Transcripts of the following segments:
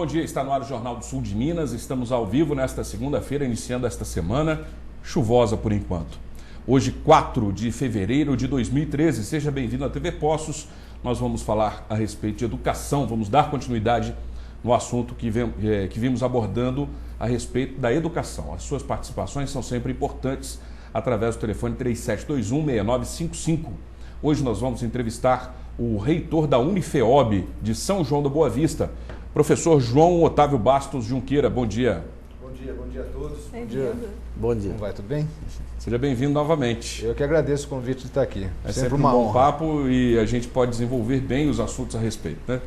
Bom dia, está no ar o Jornal do Sul de Minas. Estamos ao vivo nesta segunda-feira, iniciando esta semana chuvosa por enquanto. Hoje, 4 de fevereiro de 2013. Seja bem-vindo à TV Poços. Nós vamos falar a respeito de educação, vamos dar continuidade no assunto que vimos abordando a respeito da educação. As suas participações são sempre importantes através do telefone 3721-6955. Hoje nós vamos entrevistar o reitor da Unifeob de São João da Boa Vista, professor João Otávio Bastos Junqueira. Bom dia. Bom dia a todos. Bom dia. Bom dia. Como vai, tudo bem? Seja bem-vindo novamente. Eu que agradeço o convite de estar aqui. É sempre um bom papo e a gente pode desenvolver bem os assuntos a respeito, né?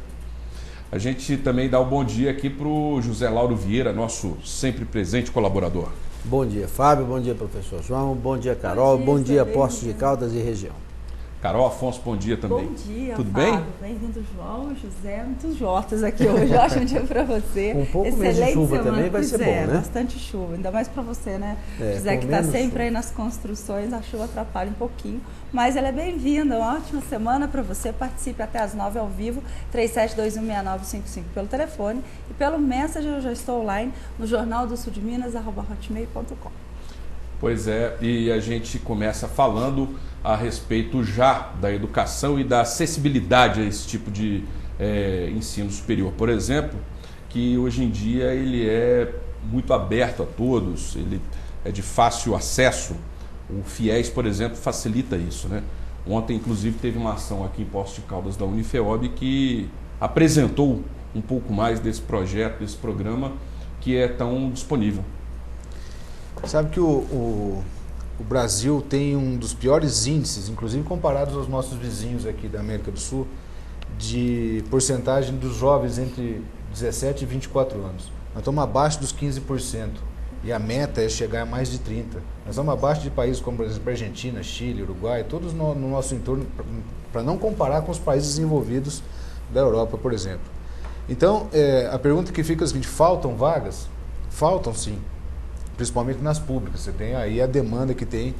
A gente também dá o bom dia aqui para o José Lauro Vieira, nosso sempre presente colaborador. Bom dia, Fábio. Bom dia, professor João. Bom dia, Carol. Bom dia, Poços de Caldas e região. Carol Afonso, bom dia também. Bom dia, tudo Fábio. bem? Bem-vindo, João, José, muitos Jotas aqui hoje. Ótimo dia para você. Um pouco mais de chuva também vai ser bom, né? Bastante chuva, ainda mais para você, né? José, que está sempre aí nas construções, a chuva atrapalha um pouquinho, mas ela é bem-vinda. Uma ótima semana para você. Participe até às 9 ao vivo, 3721-6955 pelo telefone e pelo Messenger. Eu já estou online no Jornal do Sul de Minas, @hotmail.com. Pois é, e a gente começa falando a respeito já da educação e da acessibilidade a esse tipo de ensino superior. Por exemplo, que hoje em dia ele é muito aberto a todos, ele é de fácil acesso. O FIES, por exemplo, facilita isso, né? Ontem, inclusive, teve uma ação aqui em Poços de Caldas da Unifeob que apresentou um pouco mais desse projeto, desse programa que é tão disponível. Sabe que o Brasil tem um dos piores índices, inclusive comparados aos nossos vizinhos aqui da América do Sul, de porcentagem dos jovens entre 17 e 24 anos. Nós estamos abaixo dos 15% e a meta é chegar a mais de 30%. Nós estamos abaixo de países como, por exemplo, Argentina, Chile, Uruguai, todos no nosso entorno, para não comparar com os países desenvolvidos da Europa, por exemplo. Então, a pergunta que fica é a seguinte: faltam vagas? Faltam sim. Principalmente nas públicas, você tem aí a demanda que tem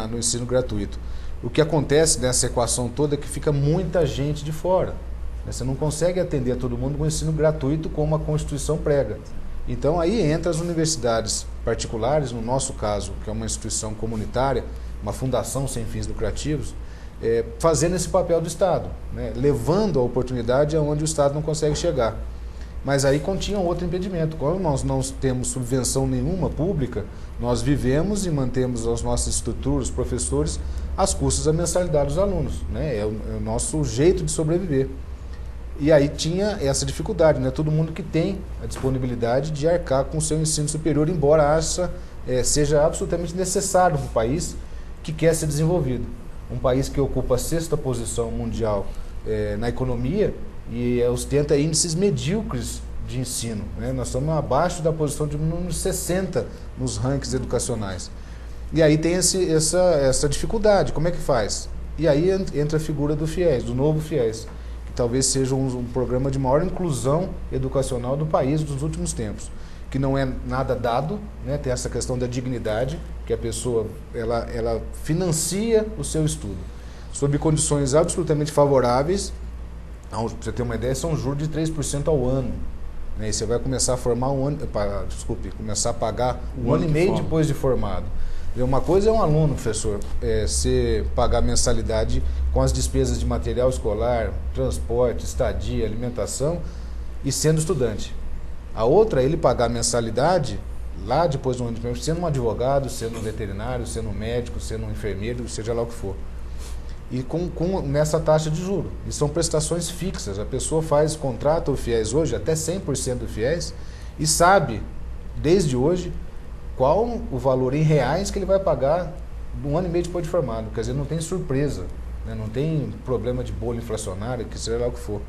no ensino gratuito. O que acontece nessa equação toda é que fica muita gente de fora. Você não consegue atender a todo mundo com ensino gratuito como a Constituição prega. Então aí entra as universidades particulares, no nosso caso, que é uma instituição comunitária, uma fundação sem fins lucrativos, fazendo esse papel do Estado, né? Levando a oportunidade aonde o Estado não consegue chegar. Mas aí continha outro impedimento. Como nós não temos subvenção nenhuma pública, nós vivemos e mantemos as nossas estruturas, os professores, às custas da mensalidade dos alunos, né? É o nosso jeito de sobreviver. E aí tinha essa dificuldade, né? Todo mundo que tem a disponibilidade de arcar com o seu ensino superior, embora seja absolutamente necessário para um país que quer ser desenvolvido. Um país que ocupa a 6ª posição mundial na economia e ostenta índices medíocres de ensino, né? Nós estamos abaixo da posição de número 60 nos rankings educacionais. E aí tem essa dificuldade, como é que faz? E aí entra a figura do FIES, do novo FIES, que talvez seja um programa de maior inclusão educacional do país dos últimos tempos, que não é nada dado, né? Tem essa questão da dignidade, que a pessoa ela financia o seu estudo, sob condições absolutamente favoráveis. Para você ter uma ideia, são juros de 3% ao ano, né? E você vai começar a formar começar a pagar um ano e meio depois de formado. E uma coisa é um aluno, professor, você pagar mensalidade com as despesas de material escolar, transporte, estadia, alimentação e sendo estudante. A outra é ele pagar mensalidade lá depois do ano de primeiro, sendo um advogado, sendo um veterinário, sendo um médico, sendo um enfermeiro, seja lá o que for. E nessa taxa de juros. E são prestações fixas. A pessoa contrata o FIES hoje, até 100% do FIES, e sabe, desde hoje, qual o valor em reais que ele vai pagar um ano e meio depois de formado. Quer dizer, não tem surpresa, né? Não tem problema de bolha inflacionária, que seja lá o que for.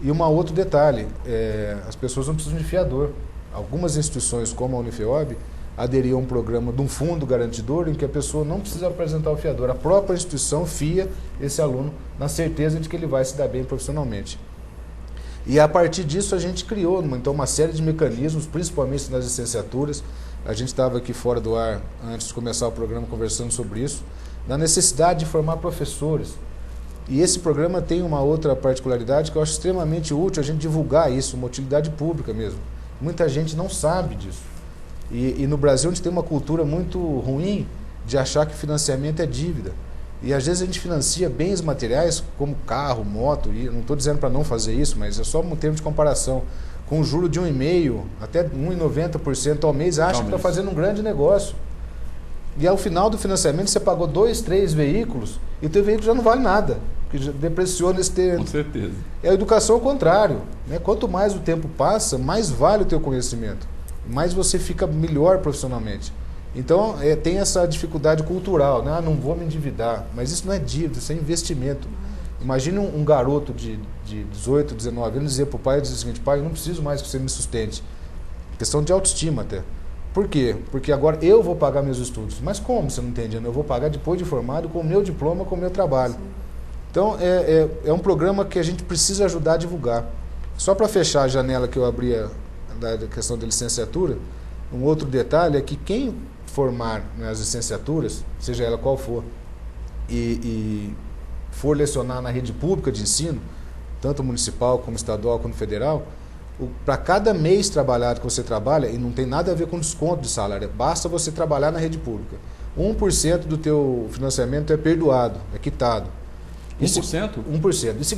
E um outro detalhe, as pessoas não precisam de fiador. Algumas instituições, como a Unifeob, aderiu a um programa de um fundo garantidor em que a pessoa não precisa apresentar o fiador. A própria instituição fia esse aluno na certeza de que ele vai se dar bem profissionalmente. E a partir disso a gente criou uma série de mecanismos, principalmente nas licenciaturas. A gente estava aqui fora do ar, antes de começar o programa, conversando sobre isso, na necessidade de formar professores. E esse programa tem uma outra particularidade que eu acho extremamente útil a gente divulgar isso, uma utilidade pública mesmo. Muita gente não sabe disso. E no Brasil a gente tem uma cultura muito ruim de achar que financiamento é dívida. E às vezes a gente financia bens materiais como carro, moto, e eu não estou dizendo para não fazer isso, mas é só um termo de comparação. Com juro de 1,5% até 1,90% ao mês, acha que está fazendo um grande negócio. E ao final do financiamento você pagou 2, 3 veículos e o teu veículo já não vale nada, porque já depreciou nesse tempo. Com certeza. E a educação é o contrário, né? Quanto mais o tempo passa, mais vale o teu conhecimento, mais você fica melhor profissionalmente. Então tem essa dificuldade cultural, né? Não vou me endividar, mas isso não é dívida, isso é investimento. Imagine um garoto de 18, 19 anos dizer para o pai o seguinte: pai, eu não preciso mais que você me sustente. Questão de autoestima até. Por quê? Porque agora eu vou pagar meus estudos. Mas como você não entende? Eu vou pagar depois de formado com o meu diploma, com o meu trabalho. Então é um programa que a gente precisa ajudar a divulgar. Só para fechar a janela que eu abri da questão da licenciatura, um outro detalhe é que quem formar nas licenciaturas, seja ela qual for, e for lecionar na rede pública de ensino, tanto municipal como estadual como federal, para cada mês trabalhado que você trabalha, e não tem nada a ver com desconto de salário, basta você trabalhar na rede pública, 1% do teu financiamento é perdoado, é quitado. 1%? 1%. Isso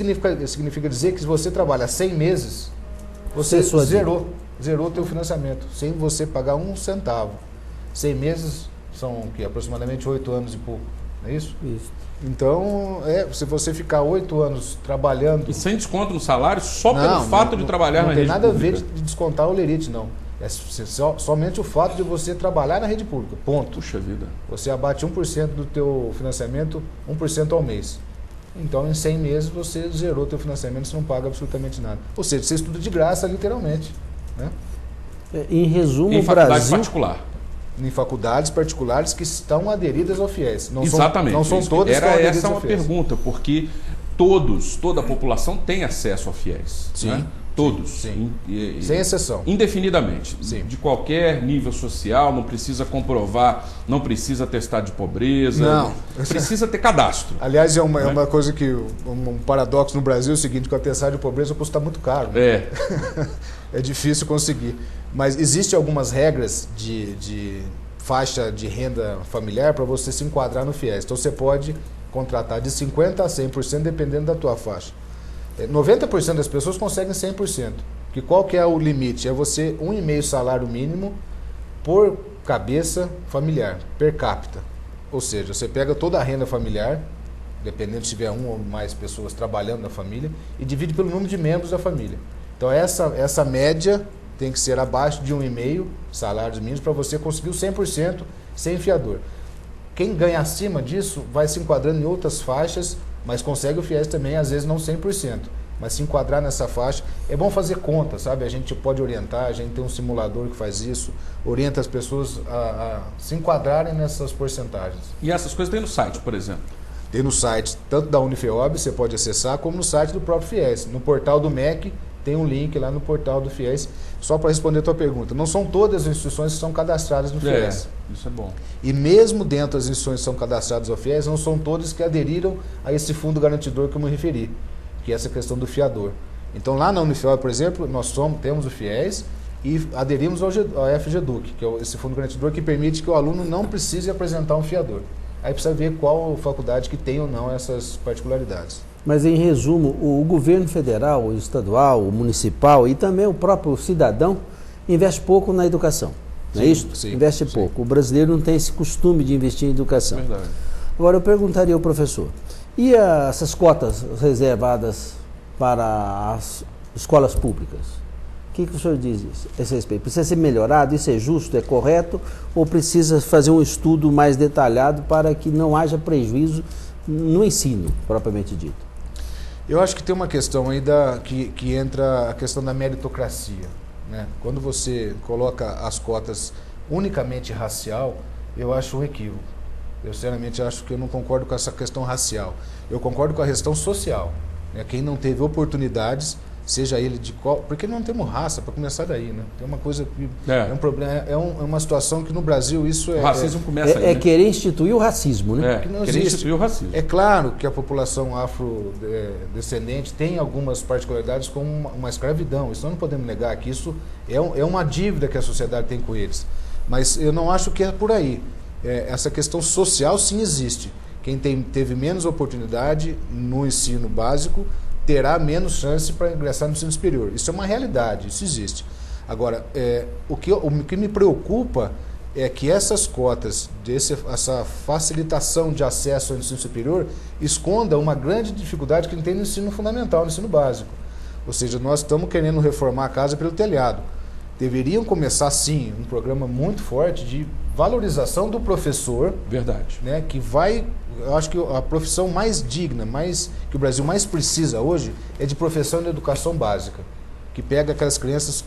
significa dizer que se você trabalha 100 meses, você zerou o teu financiamento, sem você pagar um centavo. 100 meses são aproximadamente 8 anos e pouco, não é isso? Isso. Então, se você ficar 8 anos trabalhando... E sem desconto no salário, só pelo fato de trabalhar na rede pública? Não tem nada a ver de descontar o lerite, não. É somente o fato de você trabalhar na rede pública, ponto. Puxa vida. Você abate 1% do teu financiamento, 1% ao mês. Então, em 100 meses, você zerou o teu financiamento, você não paga absolutamente nada. Ou seja, você estuda de graça, literalmente. Né? Em resumo, em faculdade particular. Em faculdades particulares que estão aderidas ao FIES. Exatamente. Não são todas que estão aderidas essa é ao uma FIES. Pergunta, porque toda a população tem acesso ao FIES. Sim. Né? Todos. Sim. Sem exceção. Indefinidamente. Sim. De qualquer nível social, não precisa comprovar, não precisa testar de pobreza. Não. Precisa ter cadastro. Aliás, é uma coisa que, um paradoxo no Brasil é o seguinte, que o atestado de pobreza custa muito caro. Né? É difícil conseguir. Mas existem algumas regras de faixa de renda familiar para você se enquadrar no FIES. Então você pode contratar de 50% a 100% dependendo da tua faixa. 90% das pessoas conseguem 100%. Que qual que é o limite? É você 1,5 salário mínimo por cabeça familiar, per capita. Ou seja, você pega toda a renda familiar, dependendo se tiver uma ou mais pessoas trabalhando na família, e divide pelo número de membros da família. Então essa média tem que ser abaixo de 1,5 salários mínimos para você conseguir o 100% sem fiador. Quem ganha acima disso vai se enquadrando em outras faixas, mas consegue o FIES também, às vezes não 100%. Mas se enquadrar nessa faixa, é bom fazer conta, sabe? A gente pode orientar, a gente tem um simulador que faz isso, orienta as pessoas a se enquadrarem nessas porcentagens. E essas coisas tem no site, por exemplo? Tem no site, tanto da Unifeob, você pode acessar, como no site do próprio FIES. No portal do MEC, tem um link lá no portal do FIES. Só para responder a tua pergunta, não são todas as instituições que são cadastradas no FIES. Isso é bom. E mesmo dentro das instituições que são cadastradas ao FIES, não são todas que aderiram a esse fundo garantidor que eu me referi, que é essa questão do fiador. Então lá na Unifeob, por exemplo, nós temos o FIES e aderimos ao FGEDUC, que é esse fundo garantidor que permite que o aluno não precise apresentar um fiador. Aí precisa ver qual faculdade que tem ou não essas particularidades. Mas, em resumo, o governo federal, o estadual, o municipal e também o próprio cidadão investe pouco na educação, não é isso? Sim, investe pouco. O brasileiro não tem esse costume de investir em educação. Verdade. Agora, eu perguntaria ao professor, e essas cotas reservadas para as escolas públicas? O que o senhor diz a esse respeito? Precisa ser melhorado? Isso é justo, é correto? Ou precisa fazer um estudo mais detalhado para que não haja prejuízo no ensino, propriamente dito? Eu acho que tem uma questão aí que entra a questão da meritocracia. Né? Quando você coloca as cotas unicamente racial, eu acho um equívoco. Eu sinceramente acho que eu não concordo com essa questão racial. Eu concordo com a questão social. Né? Quem não teve oportunidades seja ele de qual... Porque não temos raça, para começar daí, né? Tem uma coisa que é um problema, é uma situação que no Brasil isso o racismo começa aí, né? É querer instituir o racismo, né? Que não querer existe. instituir o racismo. É claro que a população afrodescendente tem algumas particularidades como uma escravidão, isso nós não podemos negar, que isso é uma dívida que a sociedade tem com eles. Mas eu não acho que é por aí. Essa questão social sim existe. Quem teve menos oportunidade no ensino básico terá menos chance para ingressar no ensino superior. Isso é uma realidade, isso existe. Agora, o que me preocupa é que essas cotas, essa facilitação de acesso ao ensino superior, esconda uma grande dificuldade que tem no ensino fundamental, no ensino básico. Ou seja, nós estamos querendo reformar a casa pelo telhado. Deveriam começar, sim, um programa muito forte de valorização do professor. Verdade. Né, que vai... Eu acho que a profissão mais digna, que o Brasil mais precisa hoje, é de professão de educação básica, que pega aquelas crianças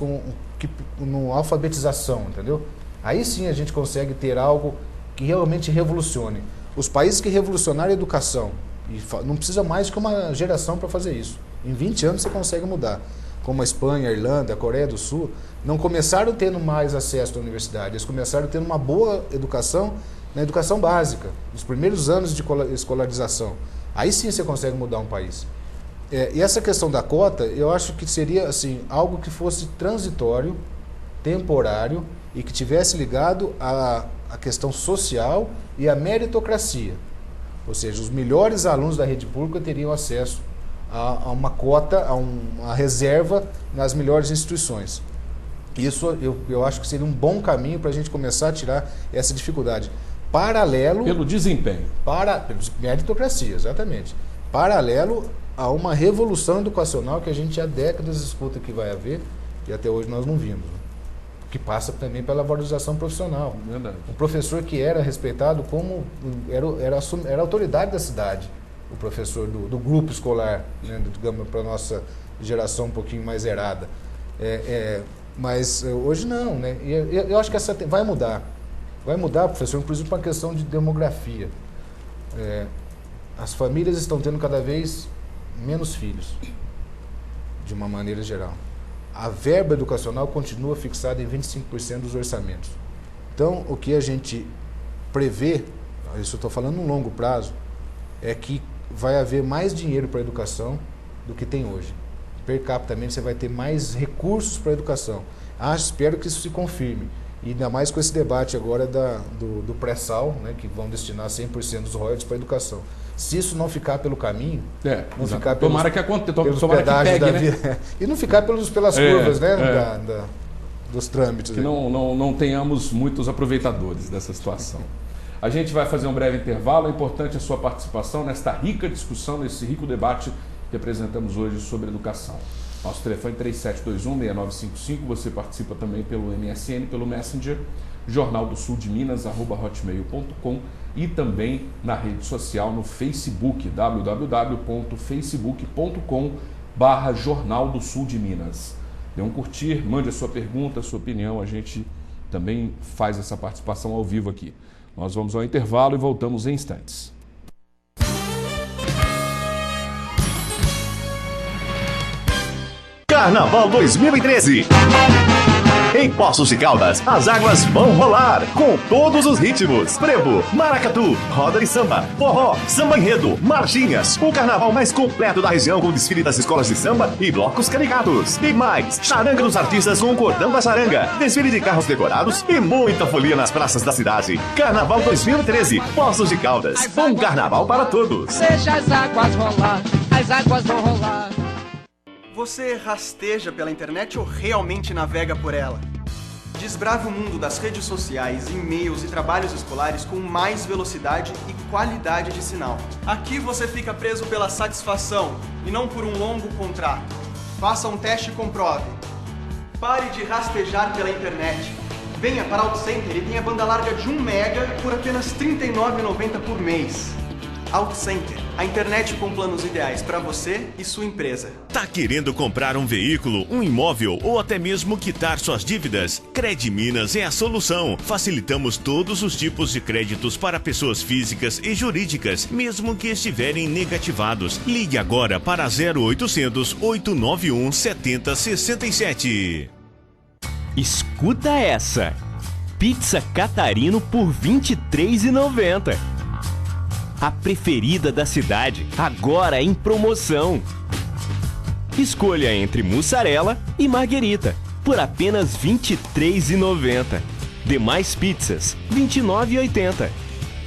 no alfabetização, entendeu? Aí sim a gente consegue ter algo que realmente revolucione. Os países que revolucionaram a educação, e não precisa mais que uma geração para fazer isso. Em 20 anos você consegue mudar. Como a Espanha, a Irlanda, a Coreia do Sul, não começaram tendo mais acesso à universidade, eles começaram tendo uma boa educação na educação básica, nos primeiros anos de escolarização. Aí sim você consegue mudar um país. E essa questão da cota, eu acho que seria assim, algo que fosse transitório, temporário e que tivesse ligado à questão social e à meritocracia. Ou seja, os melhores alunos da rede pública teriam acesso a uma cota, a uma reserva nas melhores instituições. Isso eu acho que seria um bom caminho para a gente começar a tirar essa dificuldade. Paralelo... Pelo desempenho. Pela meritocracia, exatamente. Paralelo a uma revolução educacional que a gente há décadas escuta que vai haver e até hoje nós não vimos. Né? Que passa também pela valorização profissional. Verdade. Um professor que era respeitado como... Era a autoridade da cidade. O professor do grupo escolar, né? Digamos, para a nossa geração um pouquinho mais errada. Mas hoje não, né? E eu acho que essa vai mudar. Vai mudar, professor, inclusive para uma questão de demografia. As famílias estão tendo cada vez menos filhos, de uma maneira geral. A verba educacional continua fixada em 25% dos orçamentos. Então, o que a gente prevê, isso eu estou falando no longo prazo, é que vai haver mais dinheiro para a educação do que tem hoje. Per capita, você vai ter mais recursos para a educação. Espero que isso se confirme. E ainda mais com esse debate agora do pré-sal, né, que vão destinar 100% dos royalties para a educação. Se isso não ficar pelo caminho, não ficar tomara que aconteça, tomara que pegue, né? E não ficar pelas curvas, né, dos trâmites. Que não tenhamos muitos aproveitadores dessa situação. A gente vai fazer um breve intervalo, é importante a sua participação nesta rica discussão, nesse rico debate que apresentamos hoje sobre educação. Nosso telefone é 3721-6955, você participa também pelo MSN, pelo Messenger, Jornal do Sul de Minas, @hotmail.com e também na rede social no Facebook, www.facebook.com/Jornal do Sul de Minas. Dê um curtir, mande a sua pergunta, a sua opinião, a gente também faz essa participação ao vivo aqui. Nós vamos ao intervalo e voltamos em instantes. Carnaval 2013. Em Poços de Caldas, as águas vão rolar com todos os ritmos: frevo, maracatu, roda de samba, forró, samba enredo, marchinhas. O carnaval mais completo da região, com desfile das escolas de samba e blocos caricatos. E mais, charanga dos artistas com o cordão da charanga, desfile de carros decorados e muita folia nas praças da cidade. Carnaval 2013, Poços de Caldas. Um carnaval para todos. Deixa as águas rolar, as águas vão rolar. Você rasteja pela internet ou realmente navega por ela? Desbrave o mundo das redes sociais, e-mails e trabalhos escolares com mais velocidade e qualidade de sinal. Aqui você fica preso pela satisfação e não por um longo contrato. Faça um teste e comprove. Pare de rastejar pela internet. Venha para Auto Center e tenha banda larga de 1 mega por apenas R$ 39,90 por mês. Auto Center. A internet com planos ideais para você e sua empresa. Tá querendo comprar um veículo, um imóvel ou até mesmo quitar suas dívidas? Credminas é a solução. Facilitamos todos os tipos de créditos para pessoas físicas e jurídicas, mesmo que estiverem negativados. Ligue agora para 0800 891 7067. Escuta essa! Pizza Catarino por R$ 23,90. A preferida da cidade, agora em promoção. Escolha entre mussarela e marguerita, por apenas R$ 23,90. Demais pizzas, R$ 29,80.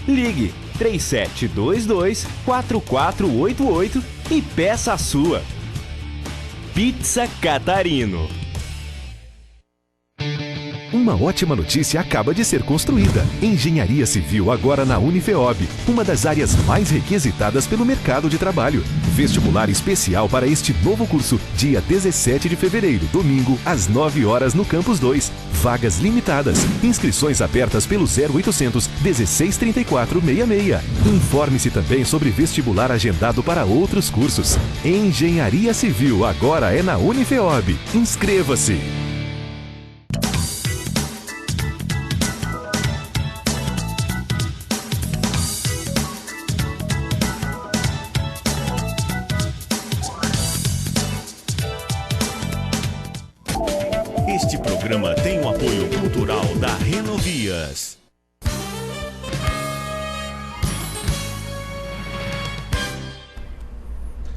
Ligue 3722-4488 e peça a sua. Pizza Catarino. Uma ótima notícia acaba de ser construída. Engenharia Civil agora na Unifeob, uma das áreas mais requisitadas pelo mercado de trabalho. Vestibular especial para este novo curso, dia 17 de fevereiro, domingo, às 9 horas no Campus 2. Vagas limitadas. Inscrições abertas pelo 0800 1634 66. Informe-se também sobre vestibular agendado para outros cursos. Engenharia Civil agora é na Unifeob. Inscreva-se! Este programa tem o apoio cultural da Renovias.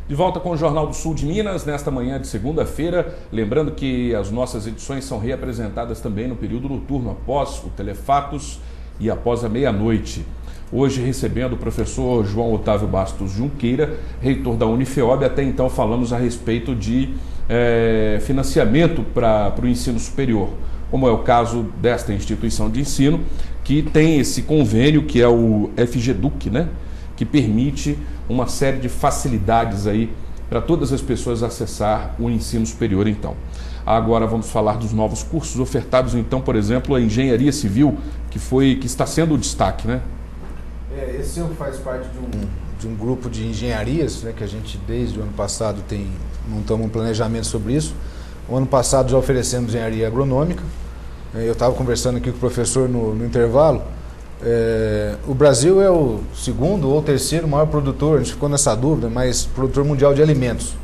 De volta com o Jornal do Sul de Minas, nesta manhã de segunda-feira. Lembrando que as nossas edições são reapresentadas também no período noturno, após o Telefatos e após a meia-noite. Hoje recebendo o professor João Otávio Bastos Junqueira, reitor da Unifeob. Até então falamos a respeito de financiamento para o ensino superior, como é o caso desta instituição de ensino, que tem esse convênio, que é o FGEDUC, né? Que permite uma série de facilidades aí para todas as pessoas acessar o ensino superior. Então, agora vamos falar dos novos cursos ofertados. Então, por exemplo, a Engenharia Civil, que está sendo o destaque, né? Esse faz parte de um grupo de engenharias, né, que a gente desde o ano passado montamos um planejamento sobre isso. O ano passado já oferecemos engenharia agronômica. Eu estava conversando aqui com o professor no intervalo. O Brasil é o segundo ou terceiro maior produtor, a gente ficou nessa dúvida, mas produtor mundial de alimentos,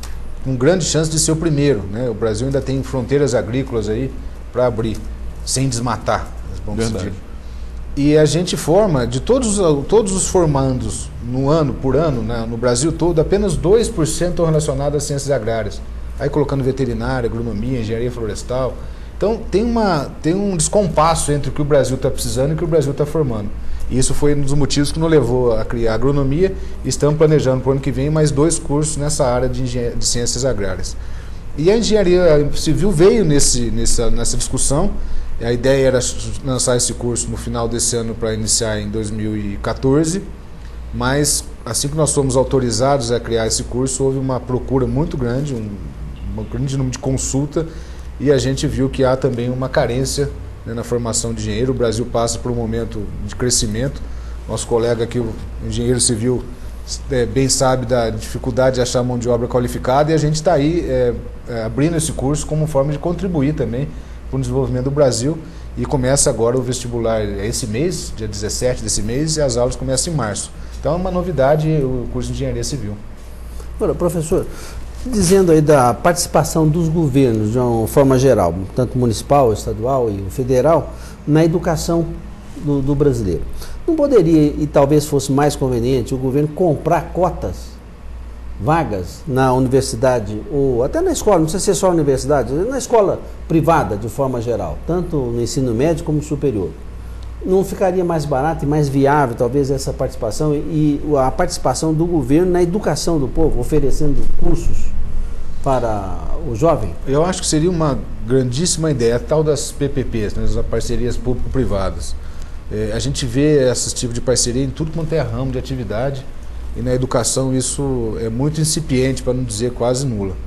com grande chance de ser o primeiro, né? O Brasil ainda tem fronteiras agrícolas aí para abrir, sem desmatar, vamos dizer. E a gente forma, de todos os formandos por ano, né, no Brasil todo, apenas 2% estão relacionados às ciências agrárias. Aí colocando veterinária, agronomia, engenharia florestal. Então tem um descompasso entre o que o Brasil está precisando e o que o Brasil está formando. E isso foi um dos motivos que nos levou a criar a agronomia, e estamos planejando para o ano que vem mais 2 cursos nessa área de ciências agrárias. E a engenharia civil veio nessa discussão. A ideia era lançar esse curso no final desse ano para iniciar em 2014, mas assim que nós fomos autorizados a criar esse curso, houve uma procura muito grande, um grande número de consulta, e a gente viu que há também uma carência, né, na formação de engenheiro. O Brasil passa por um momento de crescimento. Nosso colega aqui, o engenheiro civil, bem sabe da dificuldade de achar mão de obra qualificada, e a gente está aí abrindo esse curso como forma de contribuir também para o desenvolvimento do Brasil. E começa agora o vestibular esse mês, dia 17 desse mês, e as aulas começam em março. Então é uma novidade o curso de Engenharia Civil. Olha, professor, dizendo aí da participação dos governos de uma forma geral, tanto municipal, estadual e federal, na educação do brasileiro. Não poderia, e talvez fosse mais conveniente, o governo comprar vagas na universidade, ou até na escola, não precisa ser só na universidade, na escola privada de forma geral, tanto no ensino médio como superior? Não ficaria mais barato e mais viável talvez essa participação e a participação do governo na educação do povo, oferecendo cursos para o jovem? Eu acho que seria uma grandíssima ideia, a tal das PPPs, né, as parcerias público-privadas. A gente vê esse tipo de parceria em tudo quanto é ramo de atividade, e na educação isso é muito incipiente, para não dizer quase nula.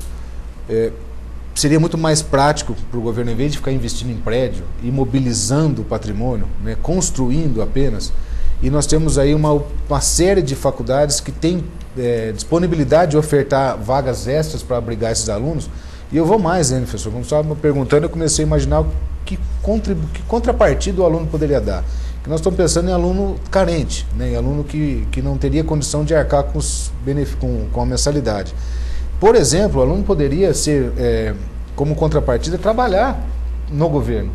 Seria muito mais prático para o governo, em vez de ficar investindo em prédio, imobilizando o patrimônio, né, construindo apenas, e nós temos aí uma série de faculdades que tem disponibilidade de ofertar vagas extras para abrigar esses alunos. E eu vou mais, né, professor? Quando você estava me perguntando, eu comecei a imaginar que contrapartida o aluno poderia dar. Que nós estamos pensando em aluno carente, né, em aluno que não teria condição de arcar com a mensalidade. Por exemplo, o aluno poderia ser, como contrapartida, trabalhar no governo,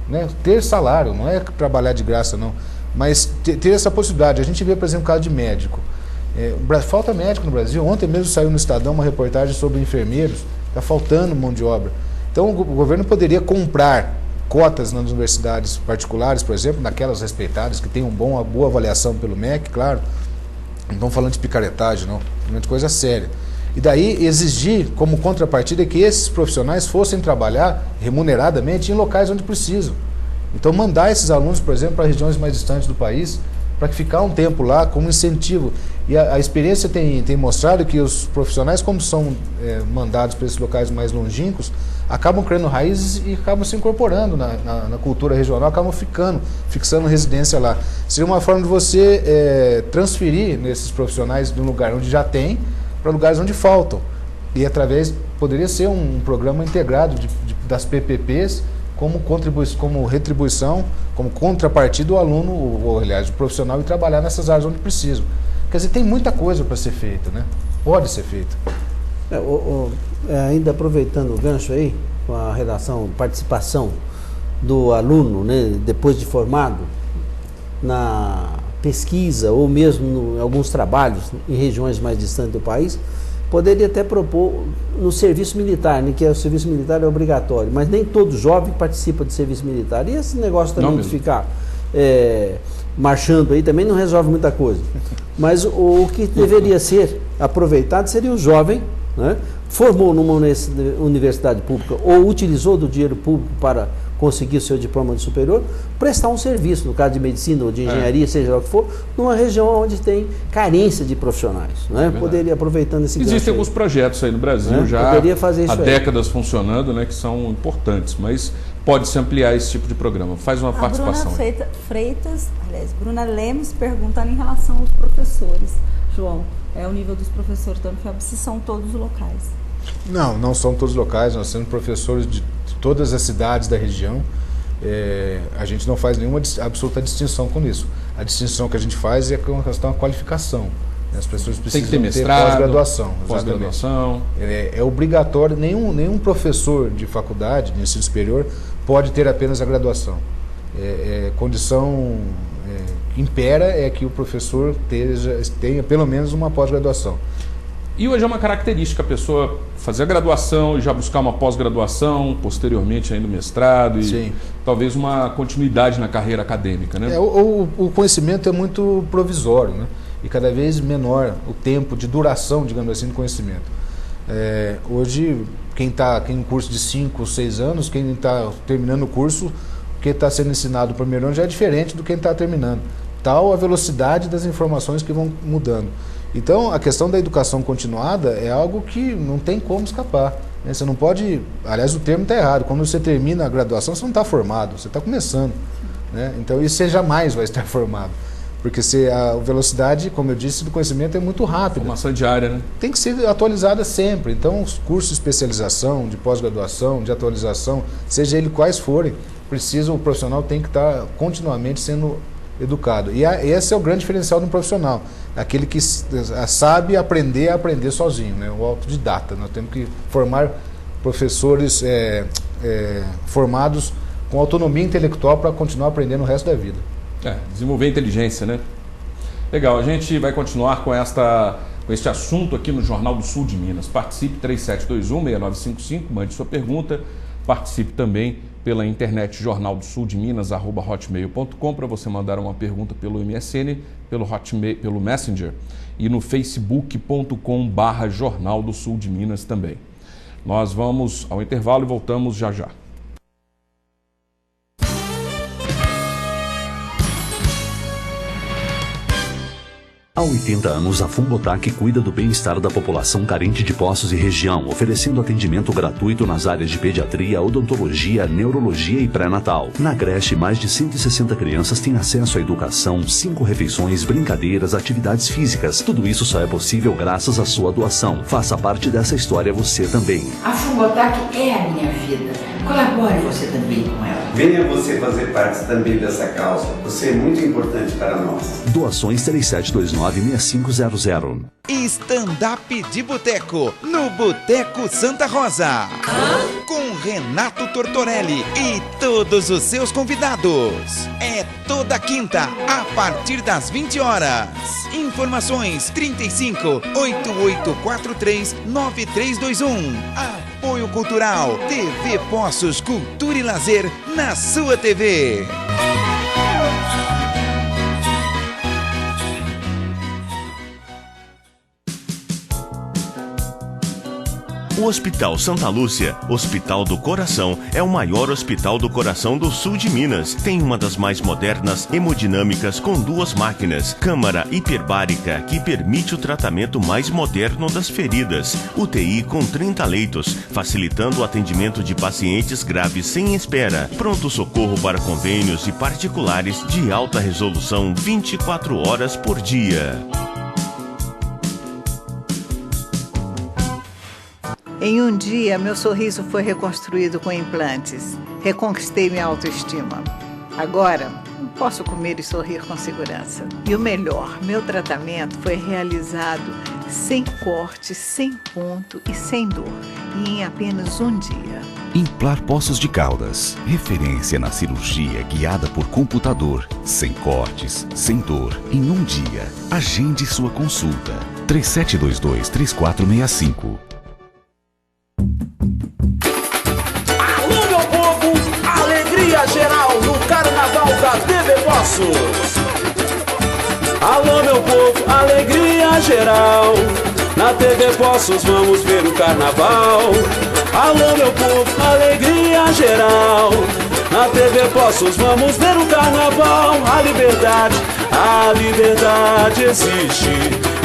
né, ter salário, não é trabalhar de graça, não, mas ter essa possibilidade. A gente vê, por exemplo, o caso de médico. Falta médico no Brasil. Ontem mesmo saiu no Estadão uma reportagem sobre enfermeiros. Está faltando mão de obra. Então o governo poderia comprar cotas nas universidades particulares, por exemplo, naquelas respeitadas, que tem uma boa avaliação pelo MEC, claro. Não estamos falando de picaretagem, não. É de coisa séria. E daí exigir como contrapartida que esses profissionais fossem trabalhar remuneradamente em locais onde precisam. Então mandar esses alunos, por exemplo, para regiões mais distantes do país, para ficar um tempo lá como incentivo. E a experiência tem mostrado que os profissionais, como são mandados para esses locais mais longínquos, acabam criando raízes e acabam se incorporando na cultura regional, acabam fixando residência lá. Seria uma forma de você transferir nesses profissionais de um lugar onde já tem para lugares onde faltam. E poderia ser um programa integrado das PPPs, como retribuição, como contrapartida do aluno, ou aliás, do profissional, e trabalhar nessas áreas onde precisam. Quer dizer, tem muita coisa para ser feita, né? Pode ser feita. Ainda aproveitando o gancho aí, com a relação, participação do aluno, né, depois de formado, na pesquisa ou mesmo em alguns trabalhos em regiões mais distantes do país, poderia até propor no serviço militar, né, que o serviço militar é obrigatório, mas nem todo jovem participa de serviço militar. E esse negócio também de ficar marchando aí também não resolve muita coisa. Mas o que deveria ser aproveitado seria o jovem, né, formou numa universidade pública ou utilizou do dinheiro público para conseguir o seu diploma de superior, prestar um serviço, no caso de medicina ou de engenharia, seja lá o que for, numa região onde tem carência de profissionais. Né? Poderia, aproveitando esse Existem alguns projetos aí no Brasil, né, já há décadas funcionando, né, que são importantes, mas pode-se ampliar esse tipo de programa. Faz uma participação. Bruna Lemos perguntando em relação aos professores. João, o nível dos professores da Unifeb, se são todos os locais? Não são todos os locais, nós temos professores de todas as cidades da região. A gente não faz nenhuma absoluta distinção com isso. A distinção que a gente faz é com relação à qualificação. As pessoas precisam tem que ter mestrado, pós-graduação. É obrigatório, nenhum professor de faculdade, de ensino superior, pode ter apenas a graduação. Condição que impera é que o professor tenha pelo menos uma pós-graduação. E hoje é uma característica a pessoa fazer a graduação e já buscar uma pós-graduação, posteriormente ainda o mestrado e talvez uma continuidade na carreira acadêmica, né? O conhecimento é muito provisório, né? E cada vez menor o tempo de duração, digamos assim, do conhecimento. Hoje, quem em curso de 5 ou 6 anos, quem está terminando o curso, o que está sendo ensinado no primeiro ano já é diferente do que quem está terminando. Tal a velocidade das informações que vão mudando. Então, a questão da educação continuada é algo que não tem como escapar, né? Você não pode... Aliás, o termo está errado. Quando você termina a graduação, você não está formado, você está começando, né? Então, isso você jamais vai estar formado. Porque a velocidade, como eu disse, do conhecimento é muito rápida. Formação diária, né? Tem que ser atualizada sempre. Então, os cursos de especialização, de pós-graduação, de atualização, seja ele quais forem, o profissional tem que estar continuamente sendo educado. E esse é o grande diferencial de um profissional. Aquele que sabe aprender a aprender sozinho, né? O autodidata. Nós temos que formar professores formados com autonomia intelectual para continuar aprendendo o resto da vida. Desenvolver inteligência, né? Legal, a gente vai continuar com este assunto aqui no Jornal do Sul de Minas. Participe 3721-6955, mande sua pergunta. Participe também pela internet jornaldosuldeminas@hotmail.com para você mandar uma pergunta pelo MSN, pelo Messenger e no facebook.com/Jornal do Sul de Minas também. Nós vamos ao intervalo e voltamos já já. Há 80 anos, a Fungotac cuida do bem-estar da população carente de Poços e região, oferecendo atendimento gratuito nas áreas de pediatria, odontologia, neurologia e pré-natal. Na creche, mais de 160 crianças têm acesso à educação, 5 refeições, brincadeiras, atividades físicas. Tudo isso só é possível graças à sua doação. Faça parte dessa história você também. A Fungotac é a minha vida. Colabore você também com ela. Venha você fazer parte também dessa causa. Você é muito importante para nós. Doações 3729-6500. Stand-up de Boteco, no Boteco Santa Rosa. Com Renato Tortorelli e todos os seus convidados. É toda quinta, a partir das 20 horas. Informações 35 8843 9321. Apoio Cultural, TV Poços Cultura e Lazer na sua TV. O Hospital Santa Lúcia, Hospital do Coração, é o maior hospital do coração do sul de Minas. Tem uma das mais modernas hemodinâmicas com 2 máquinas, câmara hiperbárica que permite o tratamento mais moderno das feridas, UTI com 30 leitos, facilitando o atendimento de pacientes graves sem espera, pronto-socorro para convênios e particulares de alta resolução 24 horas por dia. Em um dia, meu sorriso foi reconstruído com implantes. Reconquistei minha autoestima. Agora, posso comer e sorrir com segurança. E o melhor, meu tratamento foi realizado sem corte, sem ponto e sem dor. E em apenas um dia. Implar Poços de Caldas. Referência na cirurgia guiada por computador. Sem cortes, sem dor, em um dia. Agende sua consulta. 3722-3465. Geral no Carnaval da TV Poços. Alô meu povo, alegria geral. Na TV Poços vamos ver o Carnaval. Alô meu povo, alegria geral. Na TV Poços vamos ver o Carnaval. A liberdade existe,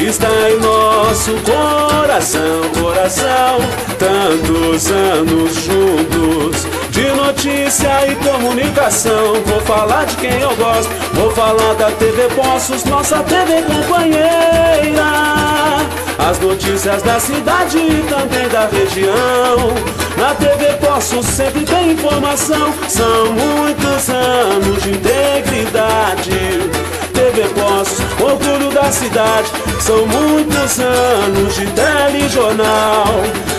está em nosso coração, coração. Tantos anos juntos, de notícia e comunicação. Vou falar de quem eu gosto, vou falar da TV Poços, nossa TV companheira. As notícias da cidade e também da região. Na TV Poços sempre tem informação. São muitos anos de integridade. TV Poços, orgulho da cidade. São muitos anos de telejornal.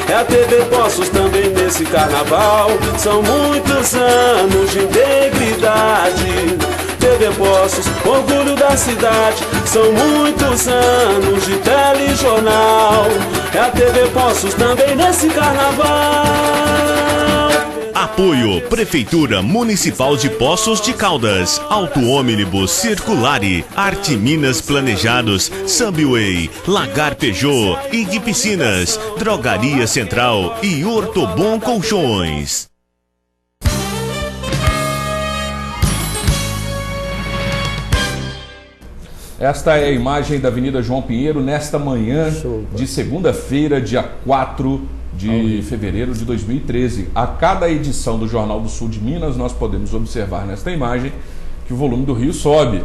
É a TV Poços também nesse carnaval. São muitos anos de integridade. TV Poços, orgulho da cidade. São muitos anos de telejornal. É a TV Poços também nesse carnaval. Apoio Prefeitura Municipal de Poços de Caldas, Auto Ônibus Circulare, Arte Minas Planejados, Subway, Lagar Peugeot, IG Piscinas, Drogaria Central e Ortobon Colchões. Esta é a imagem da Avenida João Pinheiro nesta manhã de segunda-feira, dia 4 de fevereiro de 2013. A cada edição do Jornal do Sul de Minas, nós podemos observar nesta imagem que o volume do rio sobe,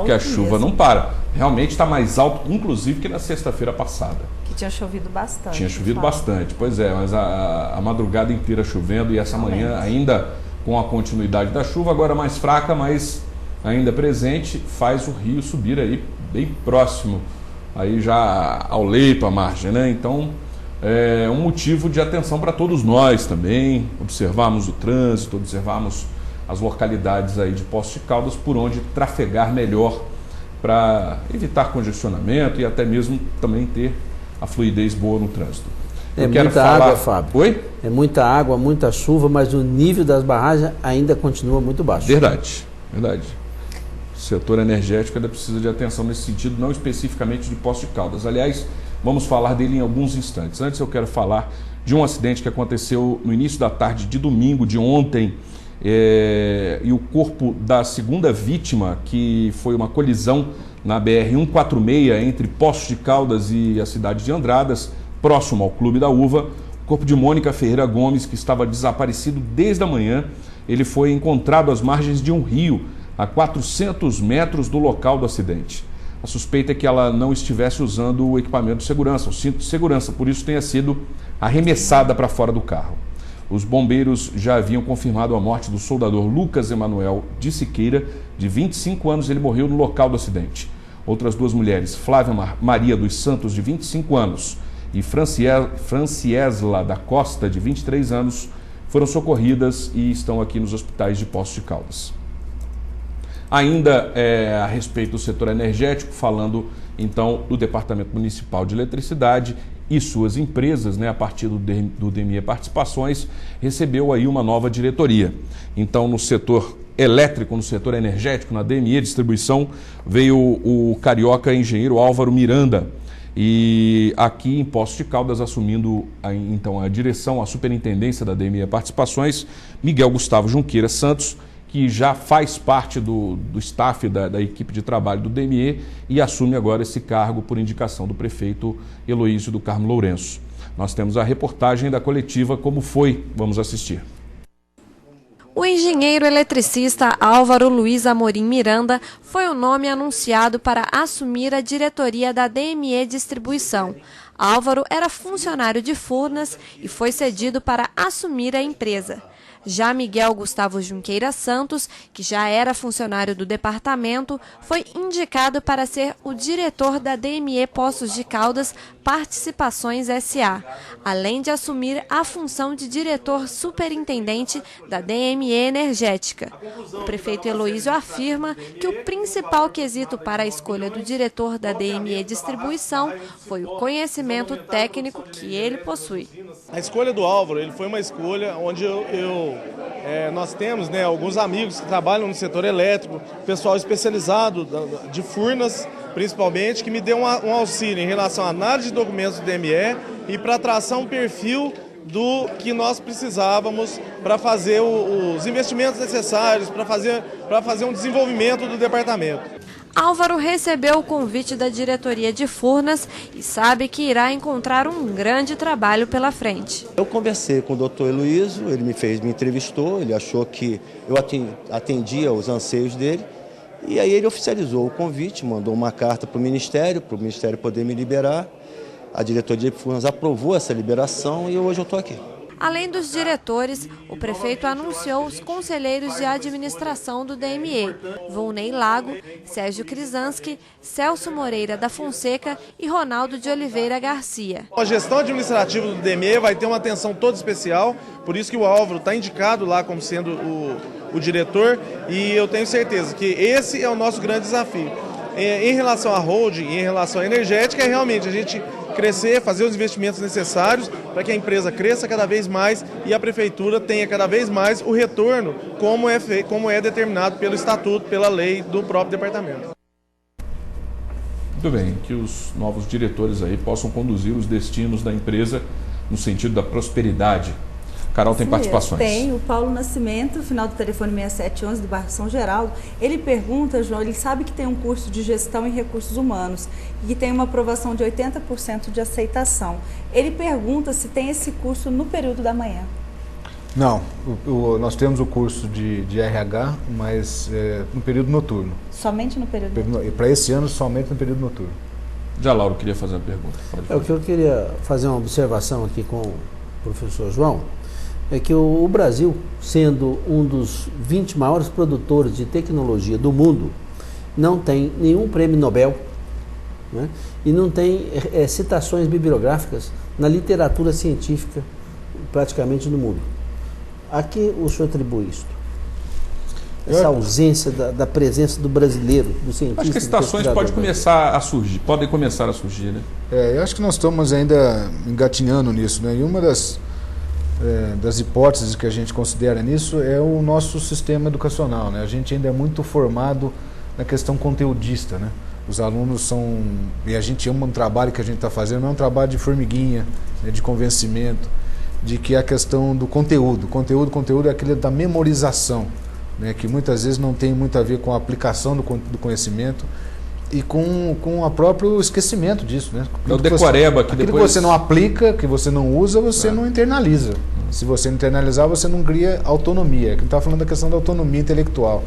que a chuva não para. Realmente está mais alto, inclusive, que na sexta-feira passada. Que tinha chovido bastante. Tinha chovido bastante, pois é, mas a madrugada inteira chovendo e essa manhã ainda com a continuidade da chuva, agora mais fraca, mas ainda presente, faz o rio subir aí bem próximo, aí já ao leito, à margem, né? Então, é um motivo de atenção para todos nós também, observarmos o trânsito, observarmos as localidades aí de Poços de Caldas por onde trafegar melhor para evitar congestionamento e até mesmo também ter a fluidez boa no trânsito. É muita água, Fábio. Oi? É muita água, muita chuva, mas o nível das barragens ainda continua muito baixo. Verdade, verdade. O setor energético ainda precisa de atenção nesse sentido, não especificamente de Poços de Caldas. Aliás, vamos falar dele em alguns instantes. Antes eu quero falar de um acidente que aconteceu no início da tarde de domingo de ontem, e o corpo da segunda vítima, que foi uma colisão na BR-146, entre Poços de Caldas e a cidade de Andradas, próximo ao Clube da Uva, o corpo de Mônica Ferreira Gomes, que estava desaparecido desde a manhã, ele foi encontrado às margens de um rio, a 400 metros do local do acidente. A suspeita é que ela não estivesse usando o equipamento de segurança, o cinto de segurança, por isso tenha sido arremessada para fora do carro. Os bombeiros já haviam confirmado a morte do soldador Lucas Emanuel de Siqueira, de 25 anos, ele morreu no local do acidente. Outras duas mulheres, Flávia Maria dos Santos, de 25 anos, e Franciesla da Costa, de 23 anos, foram socorridas e estão aqui nos hospitais de Poços de Caldas. Ainda a respeito do setor energético, falando então do Departamento Municipal de Eletricidade e suas empresas, né, a partir do DME Participações, recebeu aí uma nova diretoria. Então, no setor elétrico, no setor energético, na DME Distribuição, veio o carioca engenheiro Álvaro Miranda. E aqui em Poços de Caldas, assumindo então a direção, a superintendência da DME Participações, Miguel Gustavo Junqueira Santos, que já faz parte do staff da equipe de trabalho do DME e assume agora esse cargo por indicação do prefeito Heloísio do Carmo Lourenço. Nós temos a reportagem da coletiva, como foi, vamos assistir. O engenheiro eletricista Álvaro Luiz Amorim Miranda foi o nome anunciado para assumir a diretoria da DME Distribuição. Álvaro era funcionário de Furnas e foi cedido para assumir a empresa. Já Miguel Gustavo Junqueira Santos, que já era funcionário do departamento, foi indicado para ser o diretor da DME Poços de Caldas Participações S.A., além de assumir a função de diretor superintendente da DME Energética. O prefeito Heloísio afirma que o principal quesito para a escolha do diretor da DME Distribuição foi o conhecimento técnico que ele possui. A escolha do Álvaro, ele foi uma escolha onde nós temos, né, alguns amigos que trabalham no setor elétrico, pessoal especializado de Furnas, principalmente, que me deu um auxílio em relação à análise de documentos do DME e para traçar um perfil do que nós precisávamos para fazer os investimentos necessários, para fazer um desenvolvimento do departamento. Álvaro recebeu o convite da diretoria de Furnas e sabe que irá encontrar um grande trabalho pela frente. Eu conversei com o doutor Heloísio, ele me entrevistou, ele achou que eu atendia aos anseios dele e aí ele oficializou o convite, mandou uma carta para o Ministério poder me liberar. A diretoria de Furnas aprovou essa liberação e hoje eu estou aqui. Além dos diretores, o prefeito anunciou os conselheiros de administração do DME, Volney Lago, Sérgio Krizansky, Celso Moreira da Fonseca e Ronaldo de Oliveira Garcia. A gestão administrativa do DME vai ter uma atenção toda especial, por isso que o Álvaro está indicado lá como sendo o diretor e eu tenho certeza que esse é o nosso grande desafio. Em relação à holding, em relação à energética, é realmente a gente crescer, fazer os investimentos necessários para que a empresa cresça cada vez mais e a prefeitura tenha cada vez mais o retorno como é determinado pelo estatuto, pela lei do próprio departamento. Muito bem, que os novos diretores aí possam conduzir os destinos da empresa no sentido da prosperidade. Carol, tem participações? Tem, o Paulo Nascimento, final do telefone 6711 do bairro São Geraldo. Ele pergunta, João, ele sabe que tem um curso de gestão em recursos humanos e que tem uma aprovação de 80% de aceitação. Ele pergunta se tem esse curso no período da manhã. Não, nós temos o curso de RH, mas no período noturno. Somente no período noturno? Para esse ano, somente no período noturno. Já, Lauro, queria fazer uma pergunta. O que eu queria fazer uma observação aqui com o professor João, é que o Brasil, sendo um dos 20 maiores produtores de tecnologia do mundo, não tem nenhum prêmio Nobel, né? E não tem citações bibliográficas na literatura científica praticamente no mundo. A que o senhor atribui isto? Essa ausência da presença do brasileiro, do cientista. Acho que as citações podem começar a surgir, né? Eu acho que nós estamos ainda engatinhando nisso, né? E uma das hipóteses que a gente considera nisso é o nosso sistema educacional, né? A gente ainda é muito formado na questão conteudista, né? Os alunos são... E a gente ama um trabalho que a gente está fazendo, não é um trabalho de formiguinha, né, de convencimento, de que é a questão do conteúdo. Conteúdo é aquele da memorização, né, que muitas vezes não tem muito a ver com a aplicação do conhecimento e com o próprio esquecimento disso, né? É o decoreba que depois... Aquilo que você não aplica, que você não usa, você não internaliza. Se você não internalizar, você não cria autonomia. A gente está falando da questão da autonomia intelectual.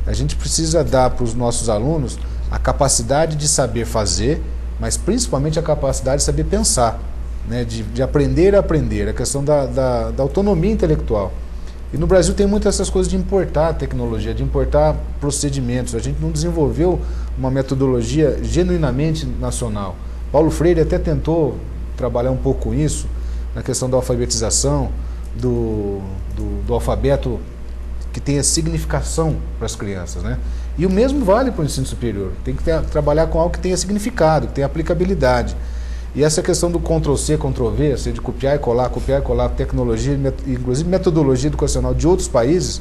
A gente precisa dar para os nossos alunos a capacidade de saber fazer, mas principalmente a capacidade de saber pensar, né? De aprender a aprender, a questão da autonomia intelectual. E no Brasil tem muitas essas coisas de importar tecnologia, de importar procedimentos. A gente não desenvolveu uma metodologia genuinamente nacional. Paulo Freire até tentou trabalhar um pouco com isso, na questão da alfabetização, do alfabeto que tenha significação para as crianças, né? E o mesmo vale para o ensino superior. Tem que trabalhar com algo que tenha significado, que tenha aplicabilidade. E essa questão do Ctrl-C, Ctrl-V, ou seja, de copiar e colar tecnologia, inclusive metodologia educacional de outros países,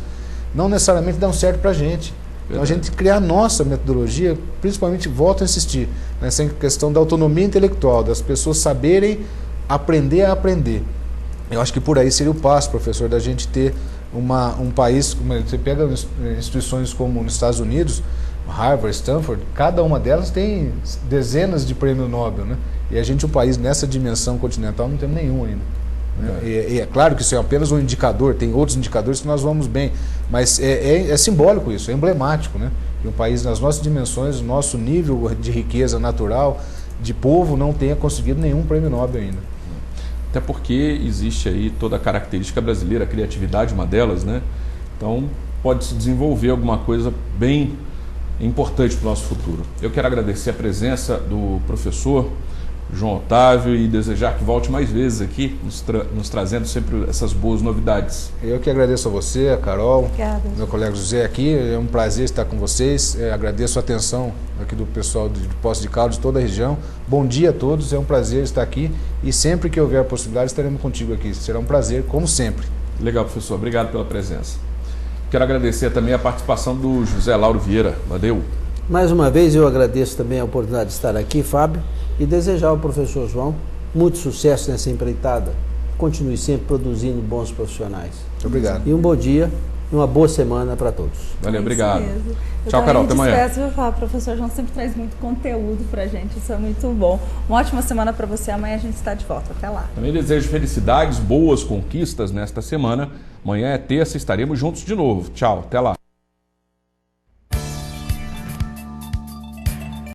não necessariamente dão certo para a gente. Então a gente tem que criar a nossa metodologia, principalmente, volto a insistir, nessa questão da autonomia intelectual, das pessoas saberem aprender a aprender. Eu acho que por aí seria o passo, professor, da gente ter um país, você pega instituições como nos Estados Unidos, Harvard, Stanford, cada uma delas tem dezenas de prêmio Nobel, né? E a gente, um país nessa dimensão continental, não tem nenhum ainda. Né? E é claro que isso é apenas um indicador, tem outros indicadores que nós vamos bem, mas é simbólico isso, é emblemático, né? Que um país nas nossas dimensões, nosso nível de riqueza natural, de povo, não tenha conseguido nenhum prêmio Nobel ainda. Até porque existe aí toda a característica brasileira, a criatividade, uma delas, né? Então pode se desenvolver alguma coisa bem importante para o nosso futuro. Eu quero agradecer a presença do professor João Otávio e desejar que volte mais vezes aqui, nos trazendo sempre essas boas novidades. Eu que agradeço a você, a Carol, Obrigada. Meu colega José aqui, é um prazer estar com vocês, agradeço a atenção aqui do pessoal de Poços de Caldas, de toda a região. Bom dia a todos, é um prazer estar aqui e sempre que houver a possibilidade estaremos contigo aqui, será um prazer, como sempre. Legal, professor, obrigado pela presença. Quero agradecer também a participação do José Lauro Vieira, valeu. Mais uma vez eu agradeço também a oportunidade de estar aqui, Fábio, e desejar ao professor João muito sucesso nessa empreitada. Continue sempre produzindo bons profissionais. Muito obrigado. E um bom dia e uma boa semana para todos. Valeu, obrigado. Tchau, Carol, até amanhã. O professor João sempre traz muito conteúdo para a gente, isso é muito bom. Uma ótima semana para você, amanhã a gente está de volta. Até lá. Também desejo felicidades, boas conquistas nesta semana. Amanhã é terça, estaremos juntos de novo. Tchau, até lá.